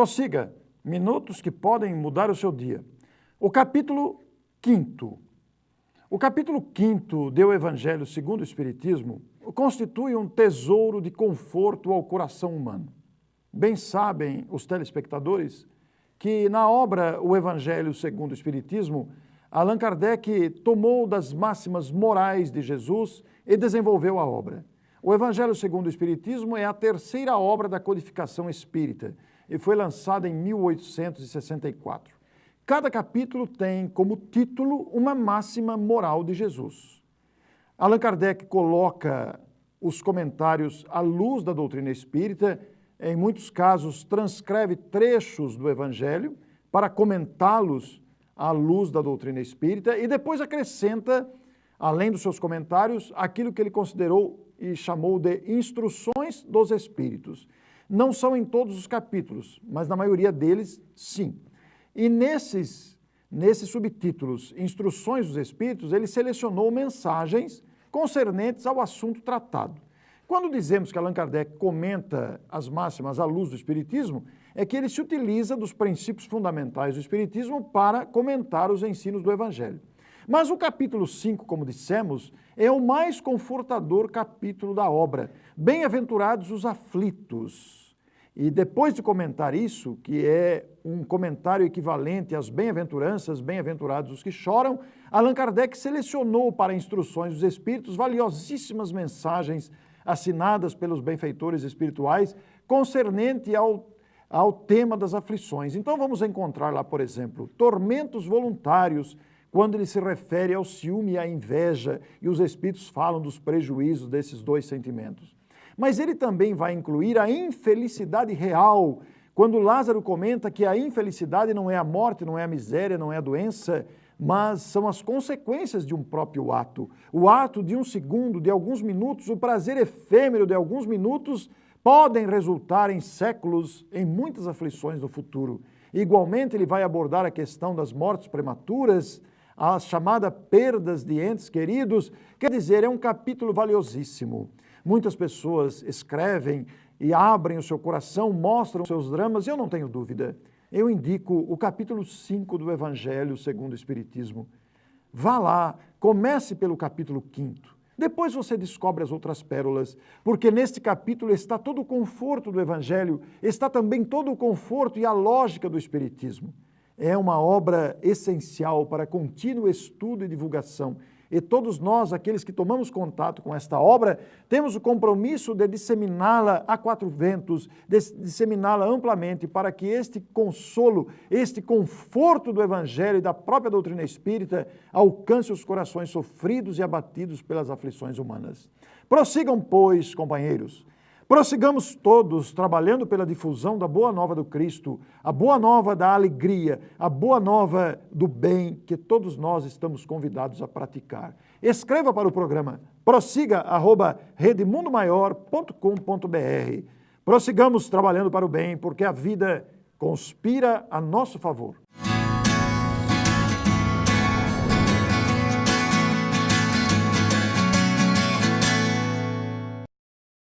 Prossiga, minutos que podem mudar o seu dia. O capítulo 5º. O capítulo 5º do Evangelho segundo o Espiritismo constitui um tesouro de conforto ao coração humano. Bem sabem os telespectadores que na obra O Evangelho segundo o Espiritismo, Allan Kardec tomou das máximas morais de Jesus e desenvolveu a obra. O Evangelho segundo o Espiritismo é a terceira obra da codificação espírita e foi lançada em 1864. Cada capítulo tem como título uma máxima moral de Jesus. Allan Kardec coloca os comentários à luz da doutrina espírita, em muitos casos transcreve trechos do Evangelho para comentá-los à luz da doutrina espírita e depois acrescenta, além dos seus comentários, aquilo que ele considerou e chamou de instruções dos espíritos. Não são em todos os capítulos, mas na maioria deles, sim. E nesses subtítulos, Instruções dos Espíritos, ele selecionou mensagens concernentes ao assunto tratado. Quando dizemos que Allan Kardec comenta as máximas à luz do Espiritismo, é que ele se utiliza dos princípios fundamentais do Espiritismo para comentar os ensinos do Evangelho. Mas o capítulo 5, como dissemos, é o mais confortador capítulo da obra. Bem-aventurados os aflitos. E depois de comentar isso, que é um comentário equivalente às bem-aventuranças, bem-aventurados os que choram, Allan Kardec selecionou para Instruções dos Espíritos valiosíssimas mensagens assinadas pelos benfeitores espirituais concernente ao tema das aflições. Então vamos encontrar lá, por exemplo, tormentos voluntários, quando ele se refere ao ciúme e à inveja, e os espíritos falam dos prejuízos desses dois sentimentos. Mas ele também vai incluir a infelicidade real, quando Lázaro comenta que a infelicidade não é a morte, não é a miséria, não é a doença, mas são as consequências de um próprio ato. O ato de um segundo, de alguns minutos, o prazer efêmero de alguns minutos, podem resultar em séculos, em muitas aflições no futuro. Igualmente, ele vai abordar a questão das mortes prematuras, a chamada perdas de entes queridos, quer dizer, é um capítulo valiosíssimo. Muitas pessoas escrevem e abrem o seu coração, mostram seus dramas, e eu não tenho dúvida. Eu indico o capítulo 5 do Evangelho segundo o Espiritismo. Vá lá, comece pelo capítulo 5º. Depois você descobre as outras pérolas, porque neste capítulo está todo o conforto do Evangelho, está também todo o conforto e a lógica do Espiritismo. É uma obra essencial para contínuo estudo e divulgação. E todos nós, aqueles que tomamos contato com esta obra, temos o compromisso de disseminá-la a quatro ventos, de disseminá-la amplamente para que este consolo, este conforto do Evangelho e da própria doutrina espírita alcance os corações sofridos e abatidos pelas aflições humanas. Prossigam, pois, companheiros, prossigamos todos trabalhando pela difusão da boa nova do Cristo, a boa nova da alegria, a boa nova do bem que todos nós estamos convidados a praticar. Escreva para o programa prossiga@redemundomaior.com.br. Prossigamos trabalhando para o bem, porque a vida conspira a nosso favor.